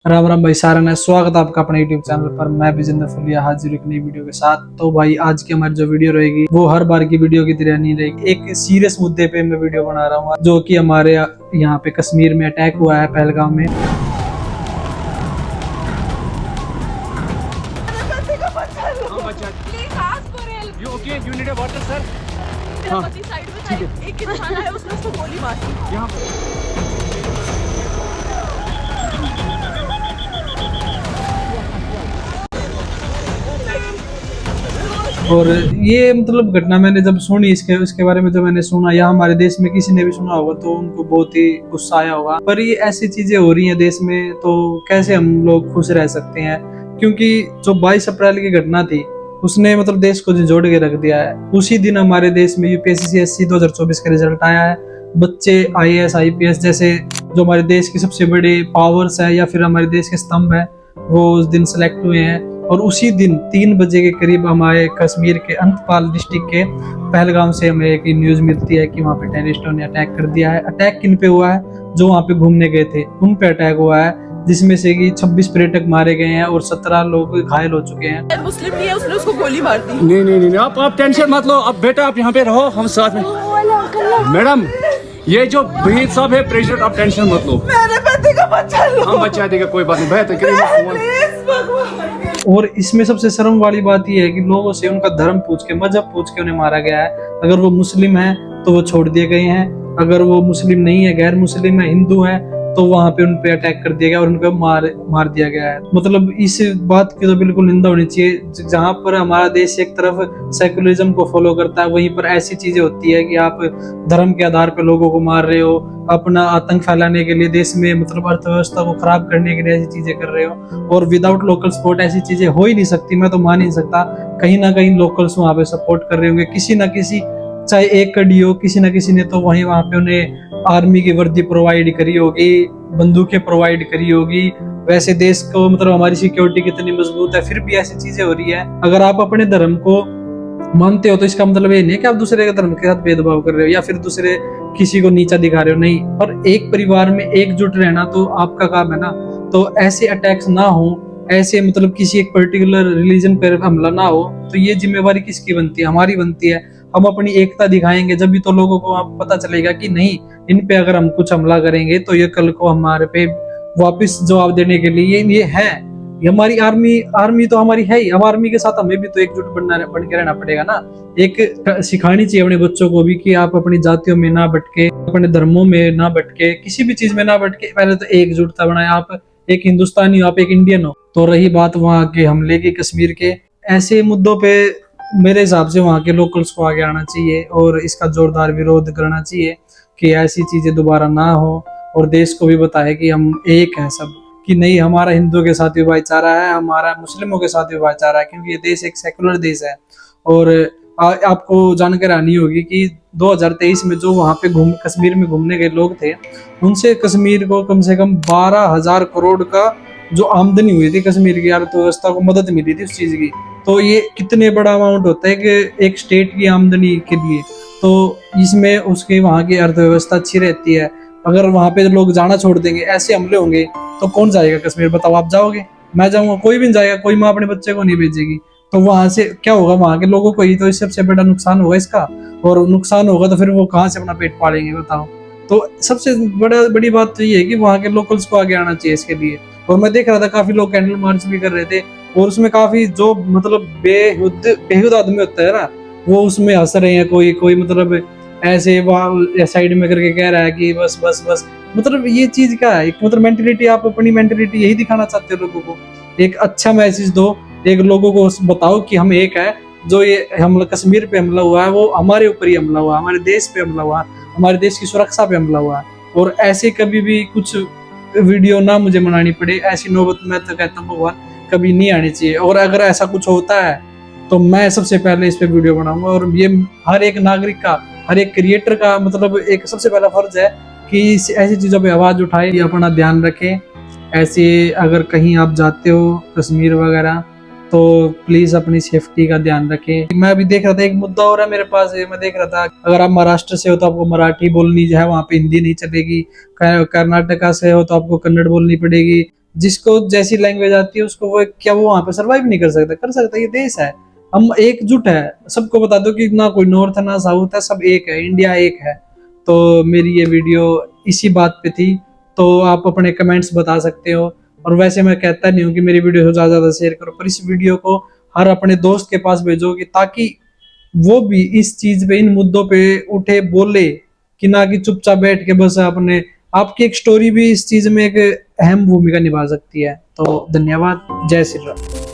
राम राम भाई सारा ने स्वागत है आपका अपने YouTube चैनल पर। मैं विजेंद्र फुलिया हाजिर एक नई वीडियो के साथ। तो भाई आज की हमारी जो वीडियो रहेगी वो हर बार की वीडियो की तरह नहीं रहेगी। एक सीरियस मुद्दे पे मैं वीडियो बना रहा हूँ जो कि हमारे यहाँ पे कश्मीर में अटैक हुआ है पहलगाम में। एक इंसान है उसने उसको गोली मारी। और ये मतलब घटना मैंने जब सुनी इसके बारे में, जब मैंने सुना या हमारे देश में किसी ने भी सुना होगा तो उनको बहुत ही गुस्सा आया होगा। पर ये ऐसी चीजें हो रही हैं देश में तो कैसे हम लोग खुश रह सकते हैं, क्योंकि जो 22 अप्रैल की घटना थी उसने मतलब देश को झंझोड़ के रख दिया है। उसी दिन हमारे देश में यूपीएससी 2024 का रिजल्ट आया है। बच्चे आईएएस आईपीएस जैसे जो हमारे देश की सबसे बड़े पावर्स है या फिर हमारे देश के स्तंभ है वो उस दिन सिलेक्ट हुए हैं। और उसी दिन 3 बजे के करीब हमारे कश्मीर के अंतपाल डिस्ट्रिक्ट के पहलगाम से हमें एक न्यूज मिलती है कि वहाँ पे टेररिस्टों ने अटैक कर दिया है। अटैक किन पे हुआ है? जो वहाँ पे घूमने गए थे उन पे अटैक हुआ है, जिसमें से कि 26 पर्यटक मारे गए हैं और 17 लोग घायल हो चुके हैं। मुस्लिम नहीं है, उसने उसको गोली मार दी। नहीं नहीं नहीं आप टेंशन मत लो। अब बेटा आप यहाँ पे रहो, हम साथ में। मैडम ये जो वहीद साहब है प्रेसिडेंट, आप टेंशन मत लो। मेरे बेटे का बच्चा लो। हम बचा देगा, कोई बात नहीं। बेहतर प्लीज भगवान। और इसमें सबसे शर्म वाली बात यह है कि लोगों से उनका धर्म पूछ के, मजहब पूछ के उन्हें मारा गया है। अगर वो मुस्लिम है तो वो छोड़ दिए गए हैं, अगर वो मुस्लिम नहीं है, गैर मुस्लिम है, हिंदू है, तो वहां पे उन पे अटैक कर दिया गया और उनको मार दिया गया है। मतलब इस बात की तो बिल्कुल निंदा होनी चाहिए। जहां पर हमारा देश एक तरफ सेकुलरिज्म को फॉलो करता है, वहीं पर ऐसी चीजें होती है कि आप धर्म के आधार पर लोगों को मार रहे हो, अपना आतंक फैलाने के लिए, देश में मतलब अर्थव्यवस्था को खराब करने के लिए ऐसी चीजें कर रहे हो। और विदाउट लोकल सपोर्ट ऐसी चीजें हो ही नहीं सकती। मैं तो मान ही नहीं सकता। कहीं ना कहीं लोकल्स वहां पे सपोर्ट कर रहे होंगे, किसी ना किसी, चाहे एक कड़ी हो, किसी ना किसी ने तो वहां पे उन्हें आर्मी की वर्दी प्रोवाइड करी होगी, बंदूकें प्रोवाइड करी होगी। वैसे देश को मतलब हमारी सिक्योरिटी कितनी मजबूत है, फिर भी ऐसी चीजें हो रही है। अगर आप अपने धर्म को मानते हो तो इसका मतलब ये नहीं है कि आप दूसरे के धर्म के साथ भेदभाव कर रहे हो या फिर दूसरे किसी को नीचा दिखा रहे हो। नहीं, पर एक परिवार में एकजुट रहना तो आपका काम है ना। तो ऐसे अटैक्स ना हो, ऐसे मतलब किसी एक पर्टिकुलर रिलीजन पर हमला ना हो, तो ये जिम्मेवारी किसकी बनती है? हमारी बनती है। हम अपनी एकता दिखाएंगे जब भी तो लोगों को पता चलेगा कि नहीं, इन पे अगर हम कुछ हमला करेंगे तो ये कल को हमारे पे वापस जवाब देने के लिए ये है। ये हमारी आर्मी तो हमारी है ही। अब आर्मी के साथ हमें भी तो एकजुट बन के रहना पड़ेगा ना। एक सिखानी चाहिए अपने बच्चों को भी कि आप अपनी जातियों में ना भटके, अपने धर्मों में ना भटके, किसी भी चीज में ना भटके। पहले तो एकजुटता बनाए। आप एक हिंदुस्तानी हो, आप एक इंडियन हो। तो रही बात वहां के हमले की, कश्मीर के, ऐसे मुद्दों पे मेरे हिसाब से वहां के लोकल्स को आगे आना चाहिए और इसका जोरदार विरोध करना चाहिए कि ऐसी चीजें दोबारा ना हो। और देश को भी बताए कि हम एक हैं सब, कि नहीं, हमारा हिंदुओं के साथ भी भाईचारा है, हमारा मुस्लिमों के साथ भी भाईचारा है, क्योंकि ये देश एक सेकुलर देश है। और आपको जानकारी आनी होगी कि 2023 में जो वहां पे कश्मीर में घूमने गए लोग थे, उनसे कश्मीर को कम से कम 12,000 करोड़ का जो आमदनी हुई थी, कश्मीर की अर्थव्यवस्था को मदद मिली थी उस चीज की। तो ये कितने बड़ा अमाउंट होता है कि एक स्टेट की आमदनी के लिए। तो इसमें उसकी वहां की अर्थव्यवस्था अच्छी रहती है। अगर वहां पे लोग जाना छोड़ देंगे, ऐसे हमले होंगे, तो कौन जाएगा कश्मीर? बताओ, आप जाओगे? मैं जाऊंगा? कोई भी नहीं जाएगा। कोई माँ अपने बच्चे को नहीं भेजेगी। तो वहां से क्या होगा? वहां के लोगों को ही तो इससे सबसे बड़ा नुकसान होगा इसका। और नुकसान होगा तो फिर वो कहाँ से अपना पेट पालेंगे? बताओ। तो सबसे बड़ी बात तो ये है कि वहां के लोकल्स को आगे आना चाहिए इसके लिए। और मैं देख रहा था काफी लोग कैंडल मार्च भी कर रहे थे, और उसमें काफी जो मतलब बेहुद आदमी होता है ना, वो उसमें हंस रहे हैं। कोई मतलब ऐसे साइड में करके कह रहा है कि बस बस बस। मतलब ये चीज क्या है? एक मतलब मेंटेलिटी, आप अपनी मेंटेलिटी यही दिखाना चाहते हो लोगों को? एक अच्छा मैसेज दो, एक लोगों को बताओ कि हम एक है। जो ये हमला कश्मीर पे हमला हुआ है वो हमारे ऊपर ही हमला हुआ, हमारे देश पे हमला हुआ, हमारे देश की सुरक्षा पे हमला हुआ है। और ऐसे कभी भी कुछ वीडियो ना मुझे बनानी पड़े, ऐसी नौबत मैं तो कहता हूँ भगवान कभी नहीं आनी चाहिए। और अगर ऐसा कुछ होता है तो मैं सबसे पहले इस पे वीडियो बनाऊंगा। और ये हर एक नागरिक का, हर एक क्रिएटर का मतलब एक सबसे पहला फर्ज है कि ऐसी चीजों पे आवाज उठाए, अपना ध्यान रखें। ऐसे अगर कहीं आप जाते हो कश्मीर वगैरह तो प्लीज अपनी सेफ्टी का ध्यान रखें। मैं अभी देख रहा था एक मुद्दा और है मेरे पास, मैं देख रहा था अगर आप महाराष्ट्र से हो तो आपको मराठी बोलनी है, वहाँ पे हिंदी नहीं चलेगी। कर्नाटका से हो तो आपको कन्नड़ बोलनी पड़ेगी। जिसको जैसी लैंग्वेज आती है उसको वो क्या वो वहां पे सर्वाइव नहीं कर सकता? कर सकता। ये देश है, हम एकजुट है। सबको बता दो कि ना कोई नॉर्थ है ना साउथ है, सब एक है, इंडिया एक है। तो मेरी ये वीडियो इसी बात पे थी, तो आप अपने कमेंट्स बता सकते हो। और वैसे मैं कहता नहीं हूँ कि मेरी वीडियो को ज्यादा शेयर करो, पर इस वीडियो को हर अपने दोस्त के पास भेजोगे ताकि वो भी इस चीज पे, इन मुद्दों पे उठे बोले, कि ना कि चुपचाप बैठ के बस अपने। आपकी एक स्टोरी भी इस चीज में एक अहम भूमिका निभा सकती है। तो धन्यवाद। जय श्री राम।